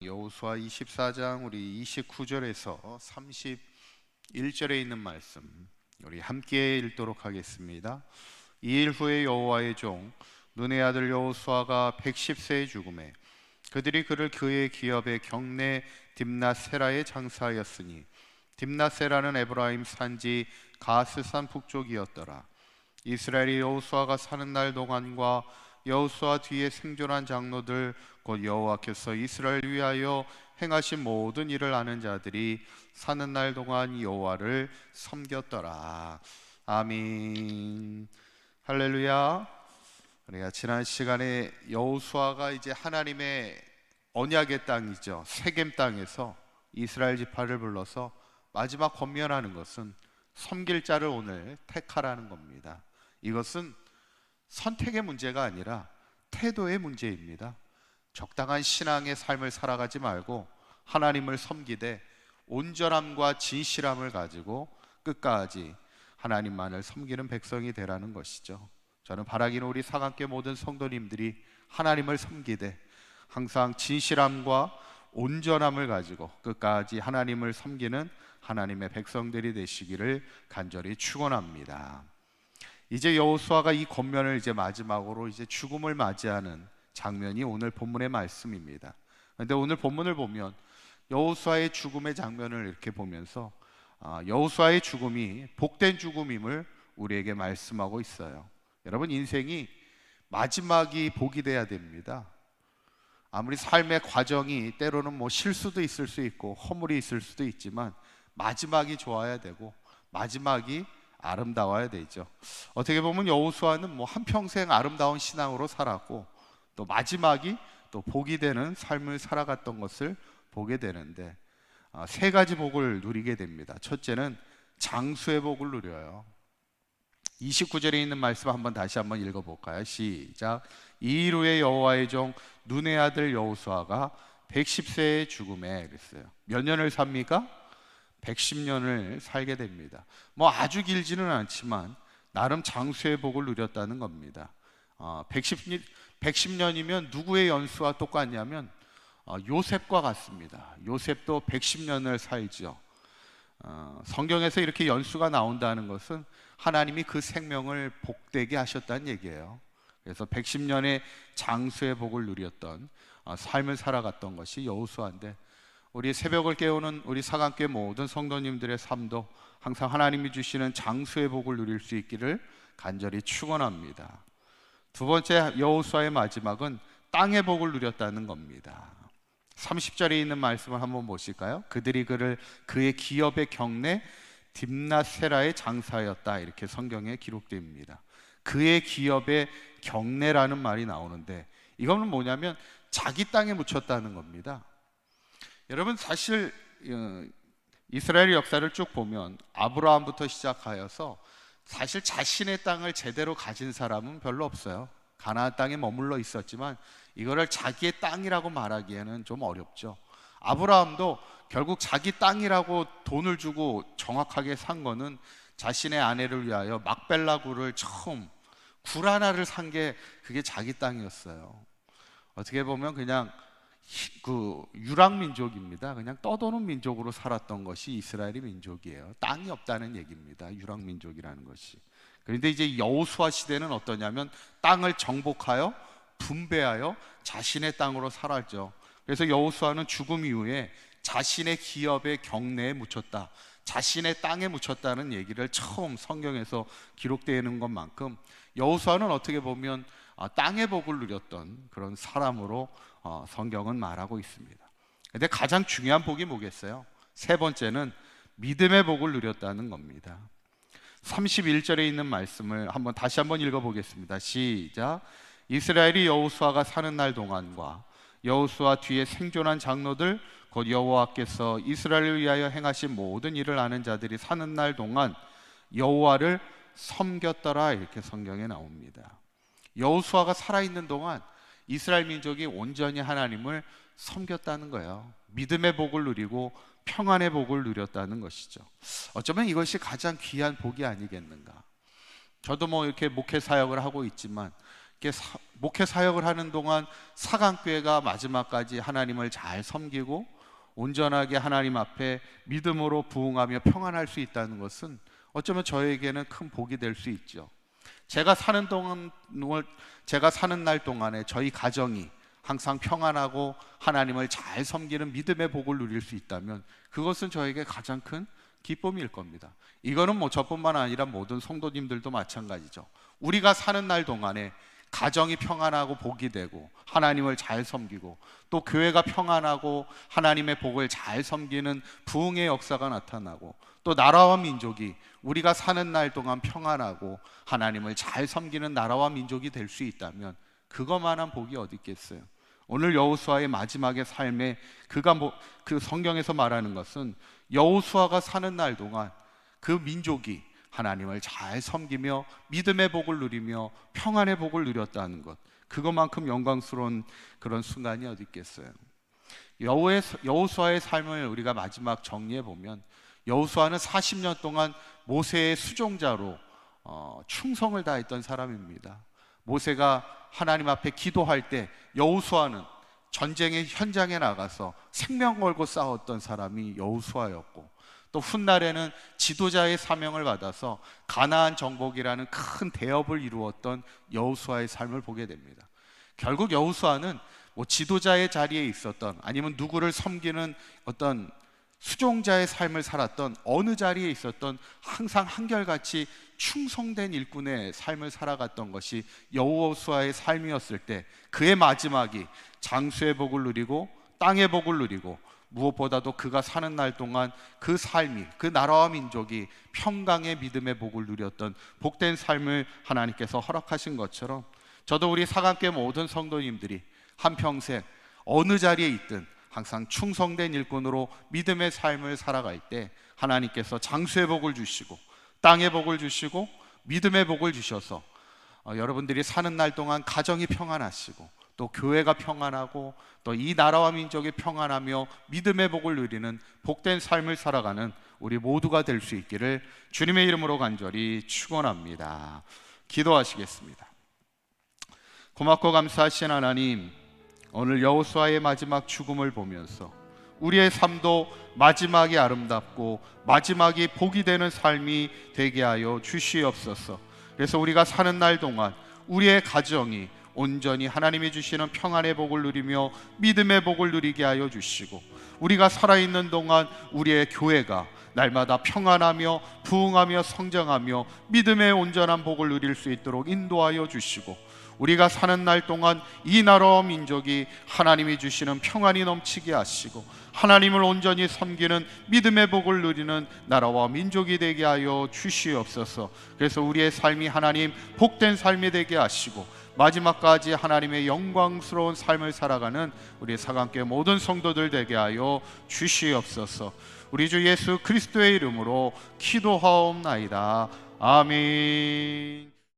여호수아 24장 우리 29절에서 31절에 있는 말씀 우리 함께 읽도록 하겠습니다. 이 일 후에 여호와의 종 눈의 아들 여호수아가 110세에 죽음에 그들이 그를 그의 기업의 경내 딥낫세라에 장사하였으니 딥낫세라는 에브라임 산지 가스산 북쪽이었더라. 이스라엘이 여호수아가 사는 날 동안과 여호수아 뒤에 생존한 장로들 곧 여호와께서 이스라엘을 위하여 행하신 모든 일을 아는 자들이 사는 날 동안 여호와를 섬겼더라. 아멘. 할렐루야. 우리가 지난 시간에 여호수아가 이제 하나님의 언약의 땅이죠, 세겜 땅에서 이스라엘 지파를 불러서 마지막 권면하는 것은 섬길 자를 오늘 택하라는 겁니다. 이것은 선택의 문제가 아니라 태도의 문제입니다. 적당한 신앙의 삶을 살아가지 말고 하나님을 섬기되 온전함과 진실함을 가지고 끝까지 하나님만을 섬기는 백성이 되라는 것이죠. 저는 바라기는 우리 사강교회 모든 성도님들이 하나님을 섬기되 항상 진실함과 온전함을 가지고 끝까지 하나님을 섬기는 하나님의 백성들이 되시기를 간절히 축원합니다. 이제 여호수아가 이 권면을 이제 마지막으로 이제 죽음을 맞이하는 장면이 오늘 본문의 말씀입니다. 그런데 오늘 본문을 보면 여호수아의 죽음의 장면을 이렇게 보면서 여호수아의 죽음이 복된 죽음임을 우리에게 말씀하고 있어요. 여러분, 인생이 마지막이 복이 돼야 됩니다. 아무리 삶의 과정이 때로는 실수도 있을 수 있고 허물이 있을 수도 있지만 마지막이 좋아야 되고 마지막이 아름다워야 되죠. 어떻게 보면 여호수아는 한평생 아름다운 신앙으로 살았고 또 마지막이 또 복이 되는 삶을 살아갔던 것을 보게 되는데 세 가지 복을 누리게 됩니다. 첫째는 장수의 복을 누려요. 29절에 있는 말씀 다시 한번 읽어볼까요? 시작. 이 일 후에 여호와의 종 눈의 아들 여호수아가 110세의 죽음에 그랬어요. 몇 년을 삽니까? 110년을 살게 됩니다. 아주 길지는 않지만 나름 장수의 복을 누렸다는 겁니다. 110년이면 누구의 연수와 똑같냐면 요셉과 같습니다. 요셉도 110년을 살죠. 성경에서 이렇게 연수가 나온다는 것은 하나님이 그 생명을 복되게 하셨다는 얘기예요. 그래서 110년의 장수의 복을 누렸던 삶을 살아갔던 것이 여호수아인데, 우리 새벽을 깨우는 우리 사강교회 모든 성도님들의 삶도 항상 하나님이 주시는 장수의 복을 누릴 수 있기를 간절히 축원합니다. 두 번째, 여호수아의 마지막은 땅의 복을 누렸다는 겁니다. 30절에 있는 말씀을 한번 보실까요? 그들이 그를 그의 기업의 경내 딥낫세라에 장사하였다, 이렇게 성경에 기록됩니다. 그의 기업의 경내라는 말이 나오는데 이거는 뭐냐면 자기 땅에 묻혔다는 겁니다. 여러분, 사실 이스라엘 역사를 쭉 보면 아브라함부터 시작하여서 사실 자신의 땅을 제대로 가진 사람은 별로 없어요. 가나안 땅에 머물러 있었지만 이거를 자기의 땅이라고 말하기에는 좀 어렵죠. 아브라함도 결국 자기 땅이라고 돈을 주고 정확하게 산 거는 자신의 아내를 위하여 막벨라 굴을 처음 굴 하나를 산 게 그게 자기 땅이었어요. 어떻게 보면 그냥 유랑민족입니다. 그냥 떠도는 민족으로 살았던 것이 이스라엘의 민족이에요. 땅이 없다는 얘기입니다, 유랑민족이라는 것이. 그런데 이제 여호수아 시대는 어떠냐면 땅을 정복하여 분배하여 자신의 땅으로 살았죠. 그래서 여호수아는 죽음 이후에 자신의 기업의 경내에 묻혔다, 자신의 땅에 묻혔다는 얘기를 처음 성경에서 기록되어 있는 것만큼 여호수아는 어떻게 보면 땅의 복을 누렸던 그런 사람으로 성경은 말하고 있습니다. 근데 가장 중요한 복이 뭐겠어요? 세 번째는 믿음의 복을 누렸다는 겁니다. 31절에 있는 말씀을 다시 한번 읽어보겠습니다. 시작. 이스라엘이 여호수아가 사는 날 동안과 여호수아 뒤에 생존한 장로들 곧 여호와께서 이스라엘을 위하여 행하신 모든 일을 아는 자들이 사는 날 동안 여호와를 섬겼더라, 이렇게 성경에 나옵니다. 여호수아가 살아있는 동안 이스라엘 민족이 온전히 하나님을 섬겼다는 거예요. 믿음의 복을 누리고 평안의 복을 누렸다는 것이죠. 어쩌면 이것이 가장 귀한 복이 아니겠는가. 저도 이렇게 목회 사역을 하고 있지만 이렇게 목회 사역을 하는 동안 사강교회가 마지막까지 하나님을 잘 섬기고 온전하게 하나님 앞에 믿음으로 부응하며 평안할 수 있다는 것은 어쩌면 저에게는 큰 복이 될 수 있죠. 제가 사는 날 동안에 저희 가정이 항상 평안하고 하나님을 잘 섬기는 믿음의 복을 누릴 수 있다면 그것은 저에게 가장 큰 기쁨일 겁니다. 이거는 뭐 저뿐만 아니라 모든 성도님들도 마찬가지죠. 우리가 사는 날 동안에 가정이 평안하고 복이 되고 하나님을 잘 섬기고 또 교회가 평안하고 하나님의 복을 잘 섬기는 부흥의 역사가 나타나고 또 나라와 민족이 우리가 사는 날 동안 평안하고 하나님을 잘 섬기는 나라와 민족이 될 수 있다면 그것만한 복이 어디 있겠어요. 오늘 여호수아의 마지막의 삶에 그 성경에서 말하는 것은 여호수아가 사는 날 동안 그 민족이 하나님을 잘 섬기며 믿음의 복을 누리며 평안의 복을 누렸다는 것, 그것만큼 영광스러운 그런 순간이 어디 있겠어요. 여호수아의 삶을 우리가 마지막 정리해 보면 여호수아는 40년 동안 모세의 수종자로 충성을 다했던 사람입니다. 모세가 하나님 앞에 기도할 때 여호수아는 전쟁의 현장에 나가서 생명 걸고 싸웠던 사람이 여호수아였고, 또 훗날에는 지도자의 사명을 받아서 가나안 정복이라는 큰 대업을 이루었던 여호수아의 삶을 보게 됩니다. 결국 여호수아는 뭐 지도자의 자리에 있었던 아니면 누구를 섬기는 어떤 수종자의 삶을 살았던 어느 자리에 있었던 항상 한결같이 충성된 일꾼의 삶을 살아갔던 것이 여호수아의 삶이었을 때 그의 마지막이 장수의 복을 누리고 땅의 복을 누리고 무엇보다도 그가 사는 날 동안 그 삶이 그 나라와 민족이 평강의 믿음의 복을 누렸던 복된 삶을 하나님께서 허락하신 것처럼 저도 우리 사강교회 모든 성도님들이 한평생 어느 자리에 있든 항상 충성된 일꾼으로 믿음의 삶을 살아갈 때 하나님께서 장수의 복을 주시고 땅의 복을 주시고 믿음의 복을 주셔서 여러분들이 사는 날 동안 가정이 평안하시고 또 교회가 평안하고 또 이 나라와 민족이 평안하며 믿음의 복을 누리는 복된 삶을 살아가는 우리 모두가 될 수 있기를 주님의 이름으로 간절히 축원합니다. 기도하시겠습니다. 고맙고 감사하신 하나님, 오늘 여호수아의 마지막 죽음을 보면서 우리의 삶도 마지막이 아름답고 마지막이 복이 되는 삶이 되게 하여 주시옵소서. 그래서 우리가 사는 날 동안 우리의 가정이 온전히 하나님이 주시는 평안의 복을 누리며 믿음의 복을 누리게 하여 주시고, 우리가 살아있는 동안 우리의 교회가 날마다 평안하며 부흥하며 성장하며 믿음의 온전한 복을 누릴 수 있도록 인도하여 주시고, 우리가 사는 날 동안 이 나라와 민족이 하나님이 주시는 평안이 넘치게 하시고 하나님을 온전히 섬기는 믿음의 복을 누리는 나라와 민족이 되게 하여 주시옵소서. 그래서 우리의 삶이 하나님 복된 삶이 되게 하시고 마지막까지 하나님의 영광스러운 삶을 살아가는 우리 사강교회 모든 성도들 되게 하여 주시옵소서. 우리 주 예수 그리스도의 이름으로 기도하옵나이다. 아멘.